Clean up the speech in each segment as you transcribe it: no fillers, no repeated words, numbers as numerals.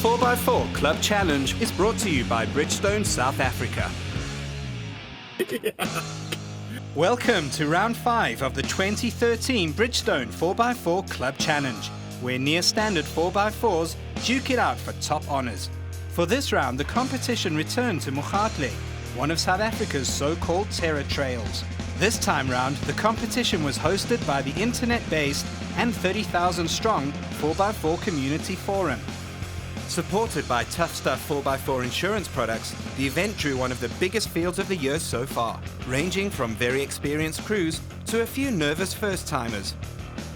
4x4 Club Challenge is brought to you by Bridgestone, South Africa. Welcome to round 5 of the 2013 Bridgestone 4x4 Club Challenge, where near-standard 4x4s duke it out for top honours. For this round, the competition returned to Moegatle, one of South Africa's so-called terror trails. This time round, the competition was hosted by the internet-based and 30,000-strong 4x4Community forum. Supported by Tuffstuff 4x4 Insurance Products, the event drew one of the biggest fields of the year so far, ranging from very experienced crews to a few nervous first-timers.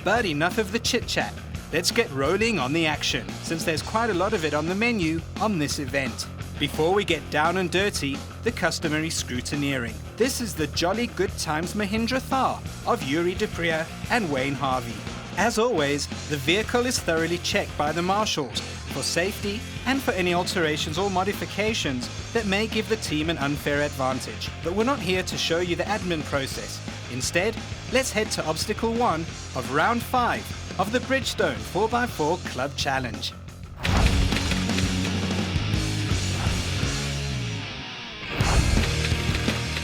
But enough of the chit-chat. Let's get rolling on the action, since there's quite a lot of it on the menu on this event. Before we get down and dirty, the customary scrutineering. This is the Jolly Good Times Mahindra Thar of Yuri de Priya and Wayne Harvey. As always, the vehicle is thoroughly checked by the marshals for safety and for any alterations or modifications that may give the team an unfair advantage. But we're not here to show you the admin process. Instead, let's head to obstacle 1 of round 5 of the Bridgestone 4x4 Club Challenge.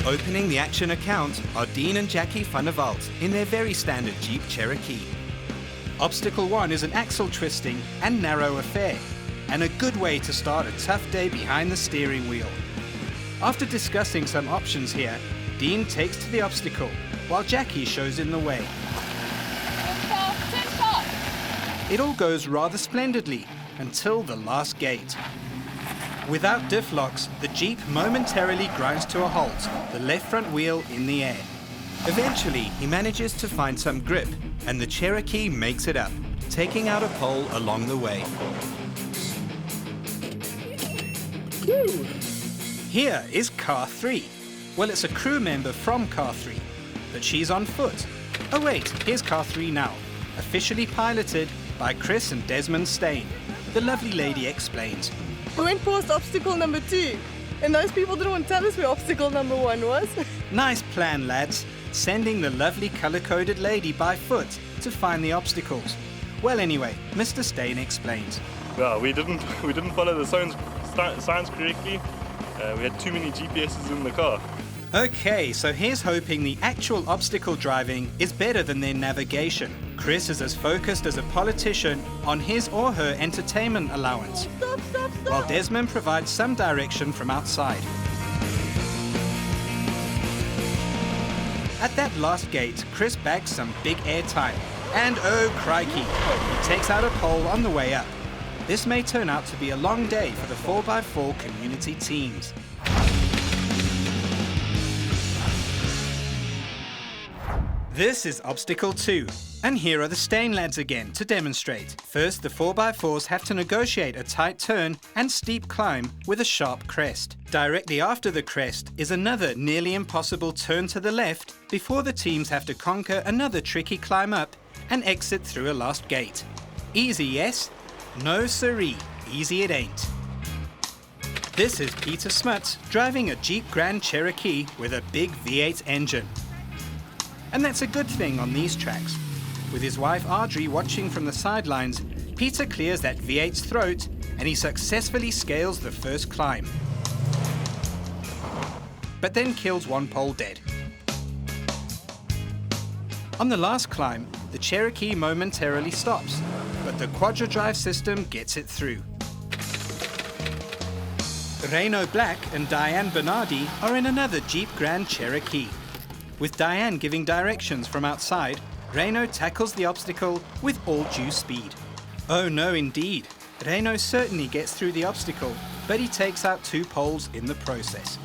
Opening the action account are Dean and Jackie van der Walt in their very standard Jeep Cherokee. Obstacle 1 is an axle twisting and narrow affair, and a good way to start a tough day behind the steering wheel. After discussing some options here, Dean takes to the obstacle, while Jackie shows him the way. It all goes rather splendidly until the last gate. Without diff locks, the Jeep momentarily grinds to a halt, the left front wheel in the air. Eventually, he manages to find some grip, and the Cherokee makes it up, taking out a pole along the way. Here is Car 3. Well, it's a crew member from Car 3, but she's on foot. Oh wait, here's Car 3 now, officially piloted by Chris and Desmond Stain. The lovely lady explains. We went past obstacle number 2, and those people didn't want to tell us where obstacle number 1 was. Nice plan, lads. Sending the lovely colour-coded lady by foot to find the obstacles. Well, anyway, Mr. Stain explains. Well, we didn't follow the signs correctly. We had too many GPSs in the car. Okay, so here's hoping the actual obstacle driving is better than their navigation. Chris is as focused as a politician on his or her entertainment allowance, Stop. while Desmond provides some direction from outside. At that last gate, Chris bags some big airtime, and oh crikey, he takes out a pole on the way up. This may turn out to be a long day for the 4x4 community teams. This is obstacle 2, and here are the Stain lads again to demonstrate. First, the 4x4s have to negotiate a tight turn and steep climb with a sharp crest. Directly after the crest is another nearly impossible turn to the left before the teams have to conquer another tricky climb up and exit through a last gate. Easy, yes? No siree, easy it ain't. This is Peter Smuts driving a Jeep Grand Cherokee with a big V8 engine. And that's a good thing on these tracks. With his wife Audrey watching from the sidelines, Peter clears that V8's throat and he successfully scales the first climb. But then kills one pole dead. On the last climb, the Cherokee momentarily stops, but the quadra-drive system gets it through. Reino Black and Diane Bernardi are in another Jeep Grand Cherokee. With Diane giving directions from outside, Reino tackles the obstacle with all due speed. Oh no, indeed. Reino certainly gets through the obstacle, but he takes out 2 poles in the process.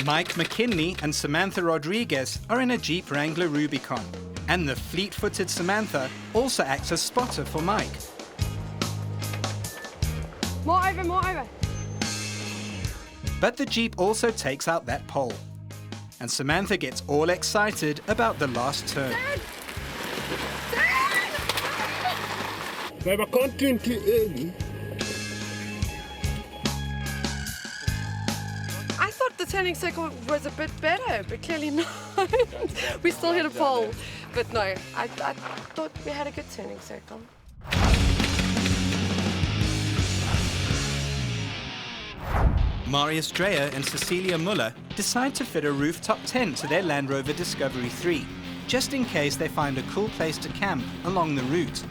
Mike McKinley and Samantha Rodriguez are in a Jeep Wrangler Rubicon, and the fleet-footed Samantha also acts as spotter for Mike. More over. But the Jeep also takes out that pole, and Samantha gets all excited about the last turn. Babe, I can't turn too early. turning circle was a bit better, but clearly not. We still hit a pole. But no, I thought we had a good turning circle. Marius Dreyer and Cecilia Muller decide to fit a rooftop tent to their Land Rover Discovery 3, just in case they find a cool place to camp along the route.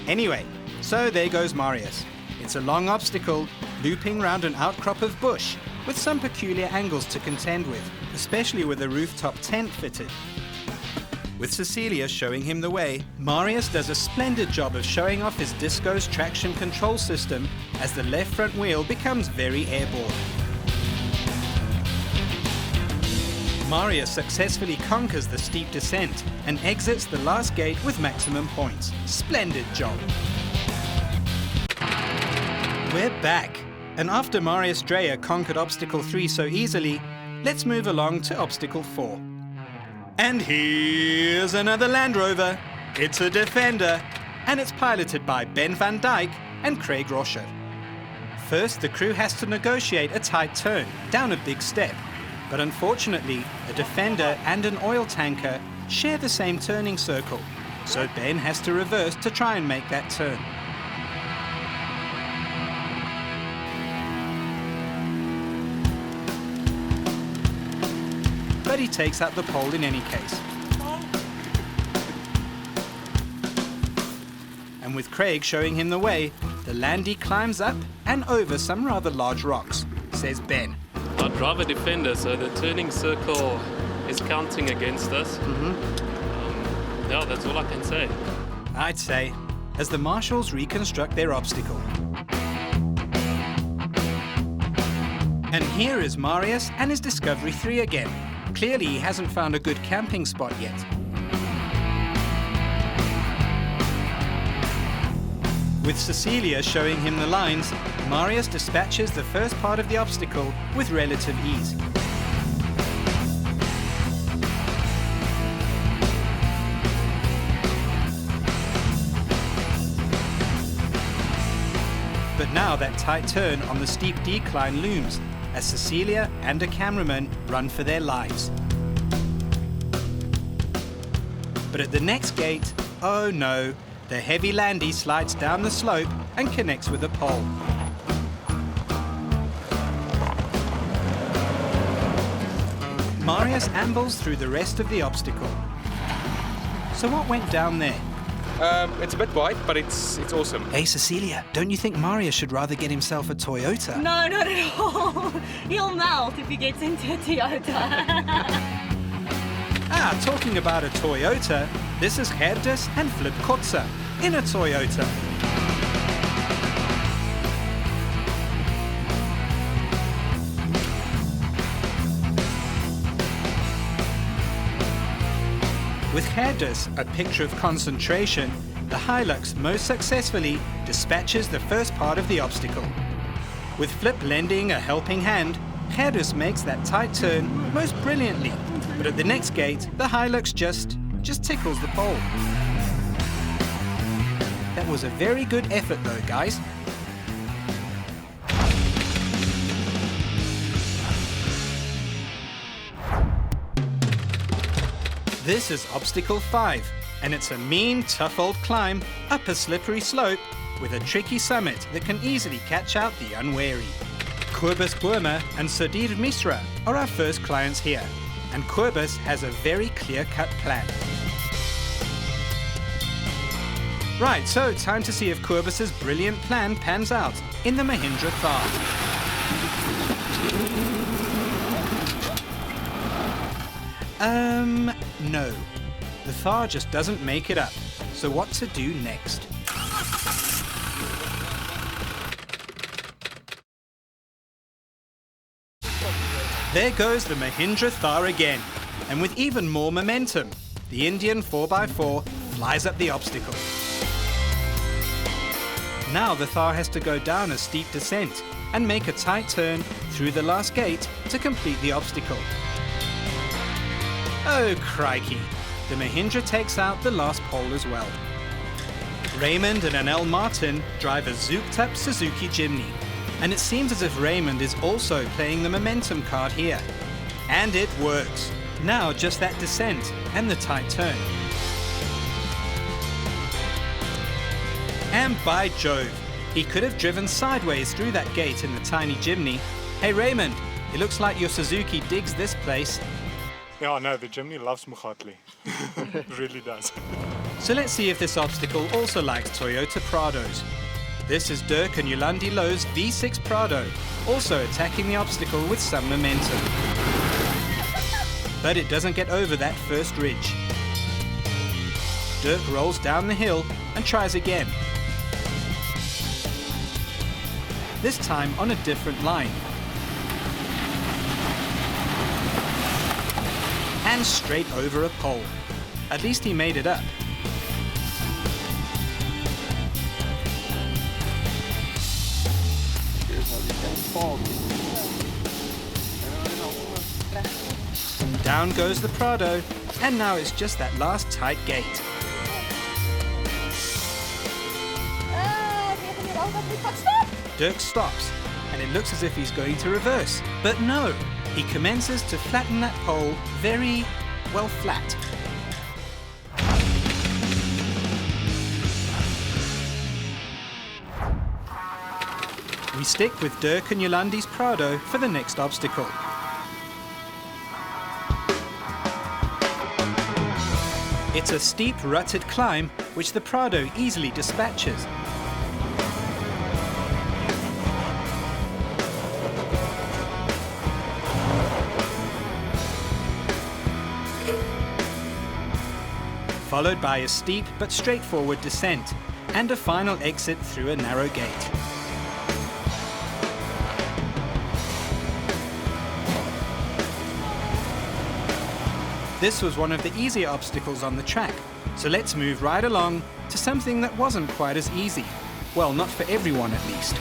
Anyway, so there goes Marius. It's a long obstacle, looping round an outcrop of bush, with some peculiar angles to contend with, especially with a rooftop tent fitted. With Cecilia showing him the way, Marius does a splendid job of showing off his Disco's traction control system as the left front wheel becomes very airborne. Marius successfully conquers the steep descent and exits the last gate with maximum points. Splendid job. We're back, and after Marius Dreyer conquered Obstacle 3 so easily, let's move along to Obstacle 4. And here's another Land Rover. It's a Defender, and it's piloted by Ben van Dijk and Craig Roscher. First, the crew has to negotiate a tight turn down a big step, but unfortunately, a Defender and an oil tanker share the same turning circle, so Ben has to reverse to try and make that turn. But he takes out the pole in any case. And with Craig showing him the way, the Landy climbs up and over some rather large rocks, says Ben. I drive a Defender, so the turning circle is counting against us. Yeah, that's all I can say. I'd say, as the marshals reconstruct their obstacle. And here is Marius and his Discovery 3 again. Clearly he hasn't found a good camping spot yet. With Cecilia showing him the lines, Marius dispatches the first part of the obstacle with relative ease. But now that tight turn on the steep decline looms, as Cecilia and a cameraman run for their lives. But at the next gate, oh no, the heavy Landy slides down the slope and connects with a pole. Marius ambles through the rest of the obstacle. So what went down there? It's a bit wide, but it's awesome. Hey Cecilia, don't you think Marius should rather get himself a Toyota? No, not at all. He'll melt if he gets into a Toyota. Talking about a Toyota, this is Herdus and Flip Kotze in a Toyota. With Herdus, a picture of concentration, the Hilux most successfully dispatches the first part of the obstacle. With Flip lending a helping hand, Herdus makes that tight turn most brilliantly. But at the next gate, the Hilux just tickles the pole. That was a very good effort though, guys. This is Obstacle 5, and it's a mean, tough old climb up a slippery slope with a tricky summit that can easily catch out the unwary. Kobus Boerma and Sudhir Misra are our first clients here, and Kobus has a very clear-cut plan. Right, so time to see if Kobus's brilliant plan pans out in the Mahindra Thar. No. The Thar just doesn't make it up. So what to do next? There goes the Mahindra Thar again, and with even more momentum, the Indian 4x4 flies up the obstacle. Now the Thar has to go down a steep descent and make a tight turn through the last gate to complete the obstacle. Oh crikey, the Mahindra takes out the last pole as well. Raymond and Anel Martin drive a zooped up Suzuki Jimny. and it seems as if Raymond is also playing the momentum card here. And it works. Now just that descent and the tight turn. And by Jove, he could have driven sideways through that gate in the tiny Jimny. Hey Raymond, it looks like your Suzuki digs this place. Yeah, no, the Jimny loves Moegatle. It really does. So let's see if this obstacle also likes Toyota Prados. This is Dirk and Yolandi Lowe's V6 Prado, also attacking the obstacle with some momentum. But it doesn't get over that first ridge. Dirk rolls down the hill and tries again. This time on a different line. And straight over a pole. At least he made it up. Down goes the Prado, and now it's just that last tight gate. Dirk stops, and it looks as if he's going to reverse. But no, he commences to flatten that pole very, well, flat. We stick with Dirk and Yolandi's Prado for the next obstacle. It's a steep, rutted climb, which the Prado easily dispatches. Followed by a steep but straightforward descent, and a final exit through a narrow gate. This was one of the easier obstacles on the track, so let's move right along to something that wasn't quite as easy. Well, not for everyone at least.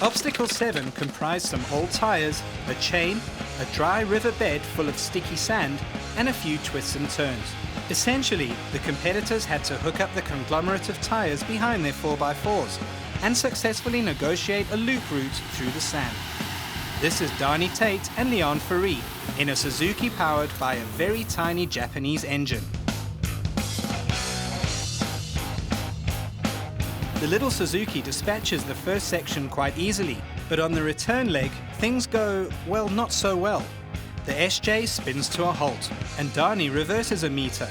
Obstacle 7 comprised some old tyres, a chain, a dry river bed full of sticky sand, and a few twists and turns. Essentially, the competitors had to hook up the conglomerate of tyres behind their 4x4s and successfully negotiate a loop route through the sand. This is Dani Tate and Leon Ferry in a Suzuki powered by a very tiny Japanese engine. The little Suzuki dispatches the first section quite easily, but on the return leg, things go, well, not so well. The SJ spins to a halt, and Dani reverses a meter.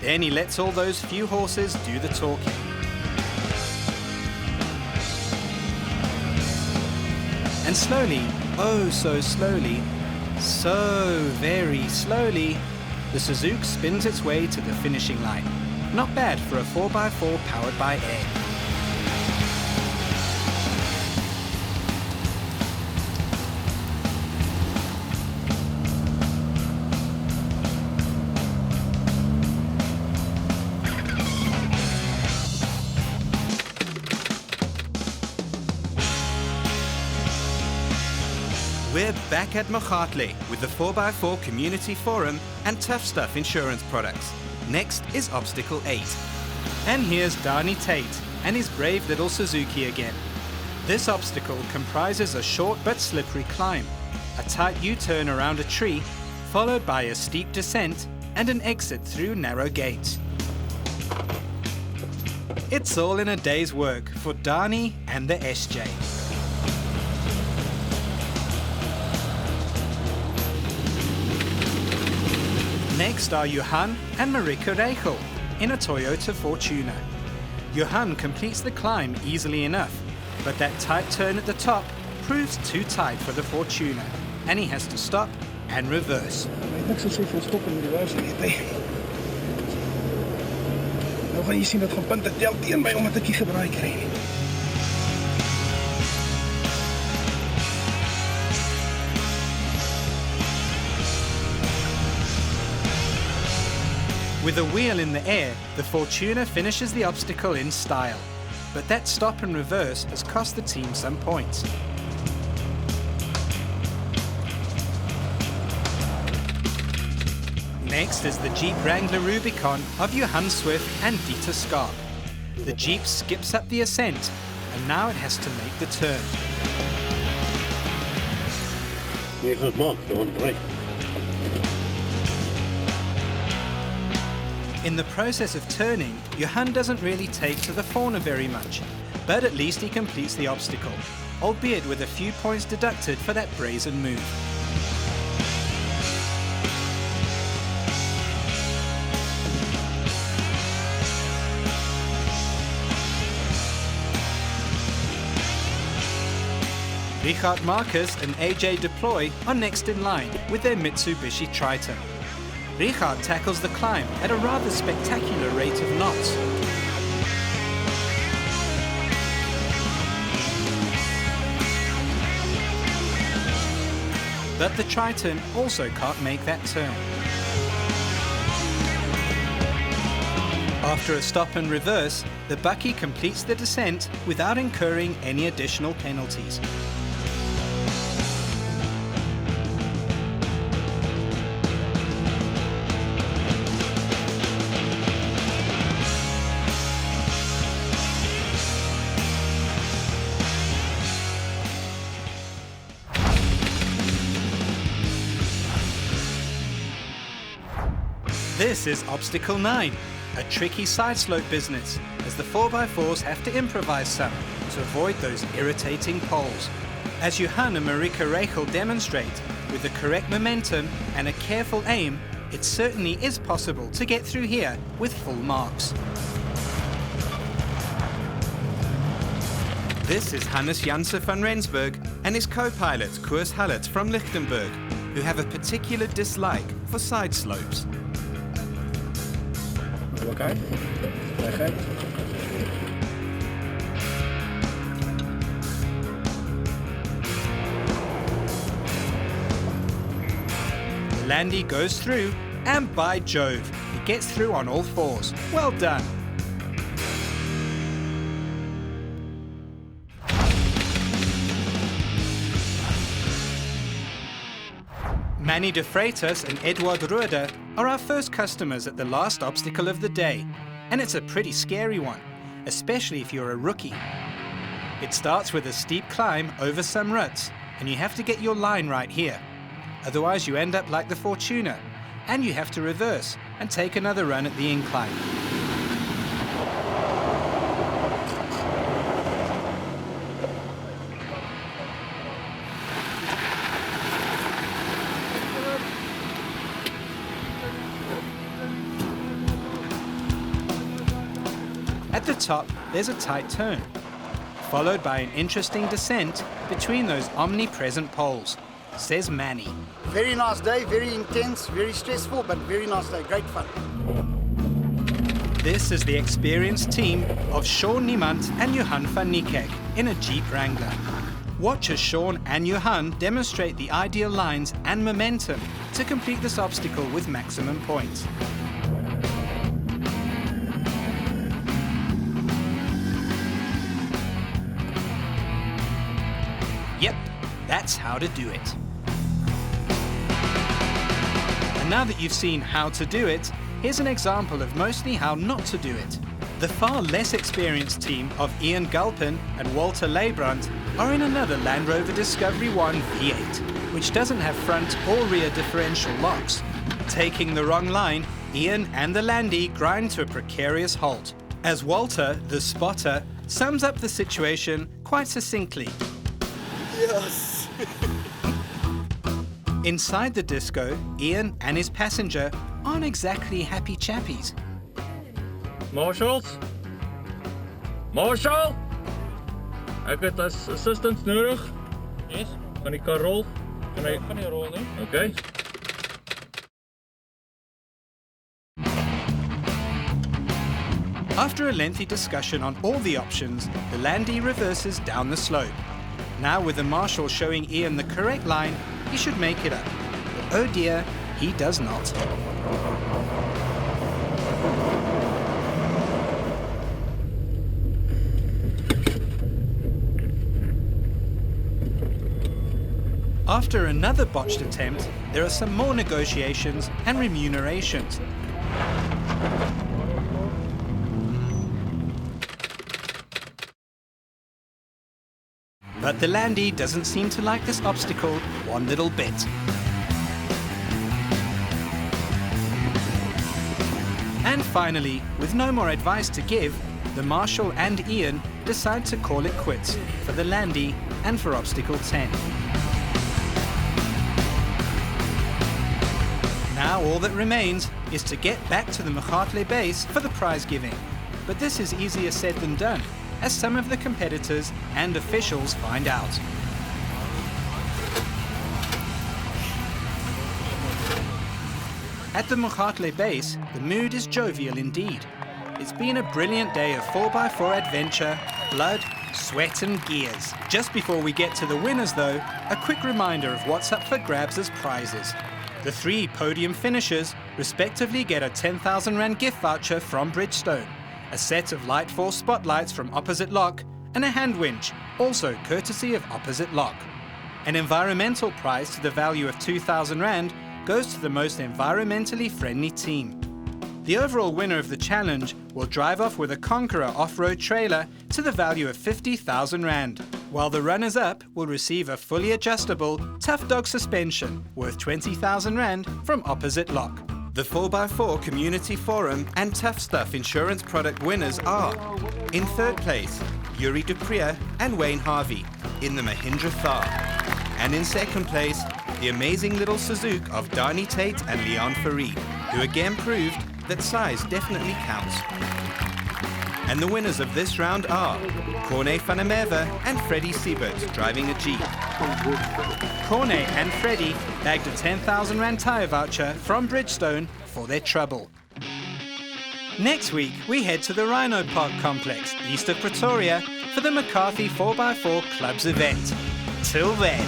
Then he lets all those few horses do the talking. And slowly, oh so slowly, so very slowly, the Suzuki spins its way to the finishing line. Not bad for a 4x4 powered by air. We're back at Moegatle with the 4x4 Community Forum and Tuffstuff Insurance Products. Next is Obstacle 8. And here's Dani Tate and his brave little Suzuki again. This obstacle comprises a short but slippery climb, a tight U-turn around a tree, followed by a steep descent and an exit through narrow gates. It's all in a day's work for Dani and the SJ. Next are Johan and Marika Reichel in a Toyota Fortuner. Johan completes the climb easily enough, but that tight turn at the top proves too tight for the Fortuner, and he has to stop and reverse. Niks is soveel stoppen met die waarschuwing nie. Nou gaan jy sien dat van punte tel teen my omdat ek nie gebraai kry nie. With a wheel in the air, the Fortuner finishes the obstacle in style. But that stop and reverse has cost the team some points. Next is the Jeep Wrangler Rubicon of Johan Swift and Dieter Skarp. The Jeep skips up the ascent, and now it has to make the turn. In the process of turning, Johan doesn't really take to the fauna very much, but at least he completes the obstacle, albeit with a few points deducted for that brazen move. Richard Marcus and AJ Deploy are next in line with their Mitsubishi Triton. Richard tackles the climb at a rather spectacular rate of knots. But the Triton also can't make that turn. After a stop and reverse, the Bucky completes the descent without incurring any additional penalties. This is Obstacle 9, a tricky side slope business, as the 4x4s have to improvise some to avoid those irritating poles. As Johan and Marika Reichel demonstrate, with the correct momentum and a careful aim, it certainly is possible to get through here with full marks. This is Hannes Janse van Rensburg and his co-pilot Koers Hullet from Lichtenberg, who have a particular dislike for side slopes. Okay. Okay. Landy goes through, and by Jove, he gets through on all fours. Well done. Manny de Freitas and Eduard Roeder are our first customers at the last obstacle of the day, and it's a pretty scary one, especially if you're a rookie. It starts with a steep climb over some ruts, and you have to get your line right here. Otherwise you end up like the Fortuna, and you have to reverse and take another run at the incline. At the top, there's a tight turn, followed by an interesting descent between those omnipresent poles, says Manny. Very nice day, very intense, very stressful, but very nice day, great fun. This is the experienced team of Sean Niemand and Johan van Niekerk in a Jeep Wrangler. Watch as Sean and Johan demonstrate the ideal lines and momentum to complete this obstacle with maximum points. Yep, that's how to do it. And now that you've seen how to do it, here's an example of mostly how not to do it. The far less experienced team of Ian Gulpin and Walter Leibrandt are in another Land Rover Discovery 1 V8, which doesn't have front or rear differential locks. Taking the wrong line, Ian and the Landy grind to a precarious halt, as Walter, the spotter, sums up the situation quite succinctly. Yes! Inside the disco, Ian and his passenger aren't exactly happy chappies. Marshals? Marshal? Ek het assistance nodig. Yes. Kan die kar rol? Kan nie rol nie. Okay. After a lengthy discussion on all the options, the Landy reverses down the slope. Now with the marshal showing Ian the correct line, he should make it up. But oh dear, he does not. After another botched attempt, there are some more negotiations and remunerations. But the Landy doesn't seem to like this obstacle one little bit. And finally, with no more advice to give, the Marshal and Ian decide to call it quits for the Landy and for Obstacle 10. Now all that remains is to get back to the Moegatle base for the prize giving. But this is easier said than done, as some of the competitors and officials find out. At the Moegatle base, the mood is jovial indeed. It's been a brilliant day of 4x4 adventure, blood, sweat and gears. Just before we get to the winners though, a quick reminder of what's up for grabs as prizes. The 3 podium finishers respectively get a 10,000 Rand gift voucher from Bridgestone, a set of Light Force spotlights from Opposite Lock, and a hand winch, also courtesy of Opposite Lock. An environmental prize to the value of 2,000 Rand goes to the most environmentally friendly team. The overall winner of the challenge will drive off with a Conqueror off-road trailer to the value of 50,000 Rand, while the runners-up will receive a fully adjustable Tough Dog suspension worth 20,000 Rand from Opposite Lock. The 4x4 Community Forum and Tuffstuff Insurance Product winners are, in 3rd place, Yuri Dupriya and Wayne Harvey in the Mahindra Thar, and in 2nd place, the amazing little Suzuki of Dani Tate and Leon Farid, who again proved that size definitely counts. And the winners of this round are Corne van der Merwe and Freddie Siebert driving a Jeep. Corne and Freddie bagged a 10,000 Rand tyre voucher from Bridgestone for their trouble. Next week, we head to the Rhino Park complex east of Pretoria for the McCarthy 4x4 Club's event. Till then.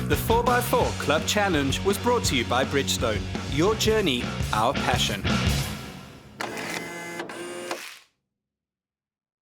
The 4x4 Club Challenge was brought to you by Bridgestone. Your journey, our passion.